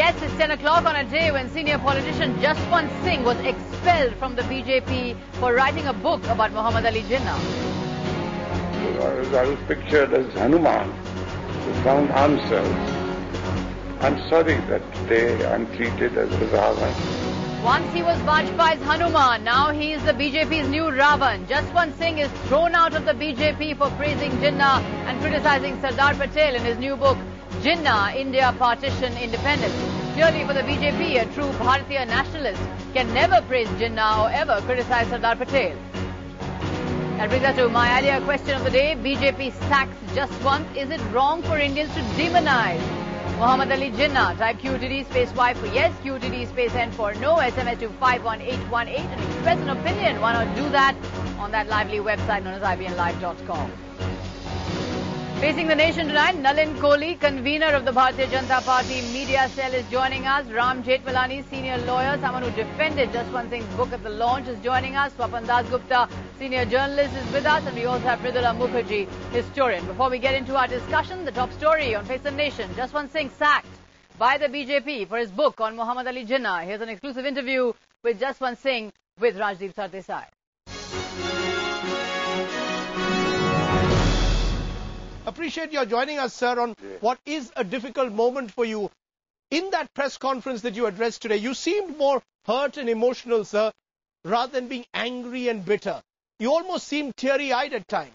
Yes, it's 10 o'clock on a day when senior politician Jaswant Singh was expelled from the BJP for writing a book about Muhammad Ali Jinnah. I was pictured as Hanuman who found answers. I'm sorry that today I'm treated as a Ravan. Once he was Vajpayee's Hanuman, now he is the BJP's new Ravan. Jaswant Singh is thrown out of the BJP for praising Jinnah and criticizing Sardar Patel in his new book, Jinnah, India Partition Independence. Clearly for the BJP, a true Bharatiya nationalist can never praise Jinnah or ever criticize Sardar Patel. That brings us to my earlier question of the day. BJP sacks Jaswant. Is it wrong for Indians to demonize Muhammad Ali Jinnah? Type QTD space Y for yes, QTD space N for no, SMS to 51818 and express an opinion. Why not do that on that lively website known as ibnlive.com. Facing the nation tonight, Nalin Kohli, convener of the Bharatiya Janata Party media cell, is joining us. Ram Jethmalani, senior lawyer, someone who defended Jaswant Singh's book at the launch, is joining us. Swapan Das Gupta, senior journalist, is with us. And we also have Mridula Mukherjee, historian. Before we get into our discussion, the top story on Face the Nation. Jaswant Singh sacked by the BJP for his book on Muhammad Ali Jinnah. Here's an exclusive interview with Jaswant Singh with Rajdeep Sardesai. Appreciate your joining us, sir, on what is a difficult moment for you. In that press conference that you addressed today, you seemed more hurt and emotional, sir, rather than being angry and bitter. You almost seemed teary-eyed at times.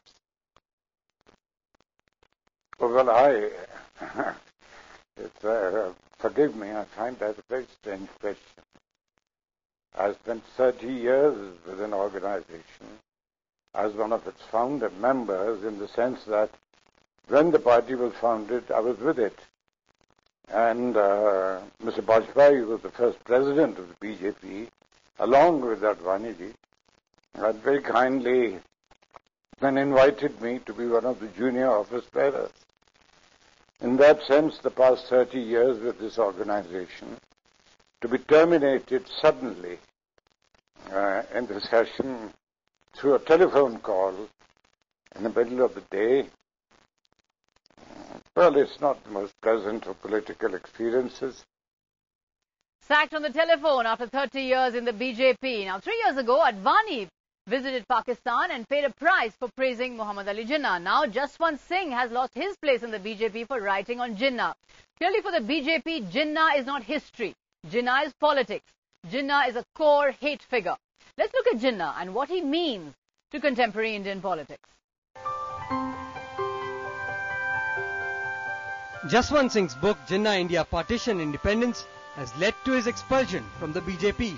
Well, forgive me, I find that a very strange question. I spent 30 years with an organization as one of its founder members, in the sense that when the party was founded, I was with it. And Mr. Vajpayee was the first president of the BJP, along with Advaniji, and very kindly then invited me to be one of the junior office bearers. In that sense, the past 30 years with this organization, to be terminated suddenly in the session through a telephone call in the middle of the day, well, it's not the most pleasant of political experiences. Sacked on the telephone after 30 years in the BJP. Now, 3 years ago, Advani visited Pakistan and paid a price for praising Muhammad Ali Jinnah. Now, Jaswant Singh has lost his place in the BJP for writing on Jinnah. Clearly for the BJP, Jinnah is not history. Jinnah is politics. Jinnah is a core hate figure. Let's look at Jinnah and what he means to contemporary Indian politics. Jaswant Singh's book, Jinnah, India Partition Independence, has led to his expulsion from the BJP.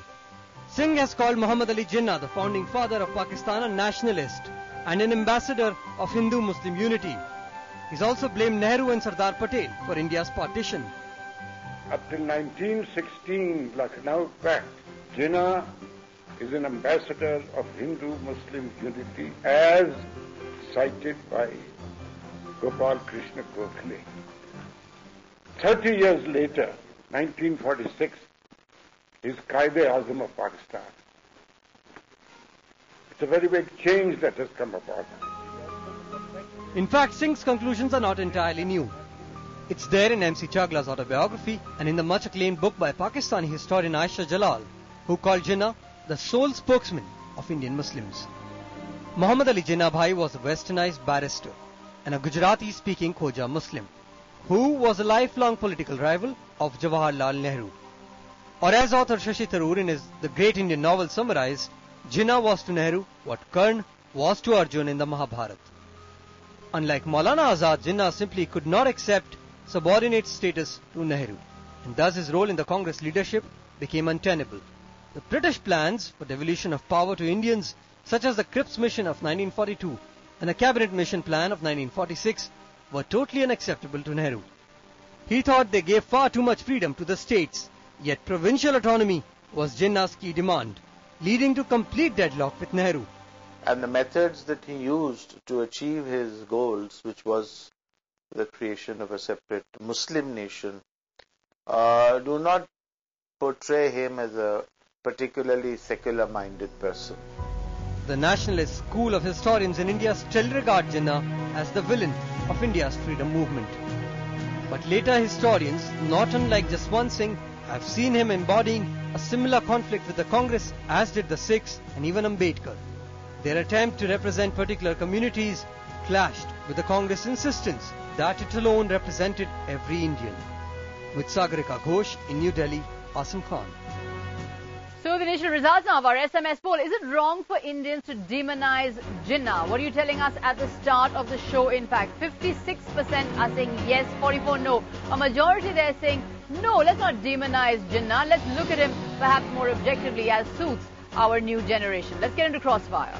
Singh has called Muhammad Ali Jinnah, the founding father of Pakistan, a nationalist and an ambassador of Hindu-Muslim unity. He's also blamed Nehru and Sardar Patel for India's partition. Up till 1916, Lucknow Pact, Jinnah is an ambassador of Hindu-Muslim unity as cited by Gopal Krishna Gokhale. 30 years later, 1946, is Qaid-e-Azam of Pakistan. It's a very big change that has come about. In fact, Singh's conclusions are not entirely new. It's there in MC Chagla's autobiography and in the much acclaimed book by Pakistani historian Aisha Jalal, who called Jinnah the sole spokesman of Indian Muslims. Muhammad Ali Jinnah Bhai was a westernized barrister and a Gujarati-speaking Khoja Muslim, who was a lifelong political rival of Jawaharlal Nehru. Or as author Shashi Tharoor in his The Great Indian Novel summarized, Jinnah was to Nehru what Karn was to Arjun in the Mahabharata. Unlike Maulana Azad, Jinnah simply could not accept subordinate status to Nehru, and thus his role in the Congress leadership became untenable. The British plans for devolution of power to Indians, such as the Cripps Mission of 1942 and the Cabinet Mission Plan of 1946, were totally unacceptable to Nehru. He thought they gave far too much freedom to the states, yet provincial autonomy was Jinnah's key demand, leading to complete deadlock with Nehru. And the methods that he used to achieve his goals, which was the creation of a separate Muslim nation, do not portray him as a particularly secular-minded person. The nationalist school of historians in India still regard Jinnah as the villain of India's freedom movement. But later historians, not unlike Jaswant Singh, have seen him embodying a similar conflict with the Congress, as did the Sikhs and even Ambedkar. Their attempt to represent particular communities clashed with the Congress' insistence that it alone represented every Indian. With Sagarika Ghosh in New Delhi, Asim Khan. So the initial results now of our SMS poll. Is it wrong for Indians to demonize Jinnah? What are you telling us at the start of the show? In fact, 56% are saying yes, 44% no. A majority there saying no, let's not demonize Jinnah. Let's look at him perhaps more objectively as suits our new generation. Let's get into Crossfire.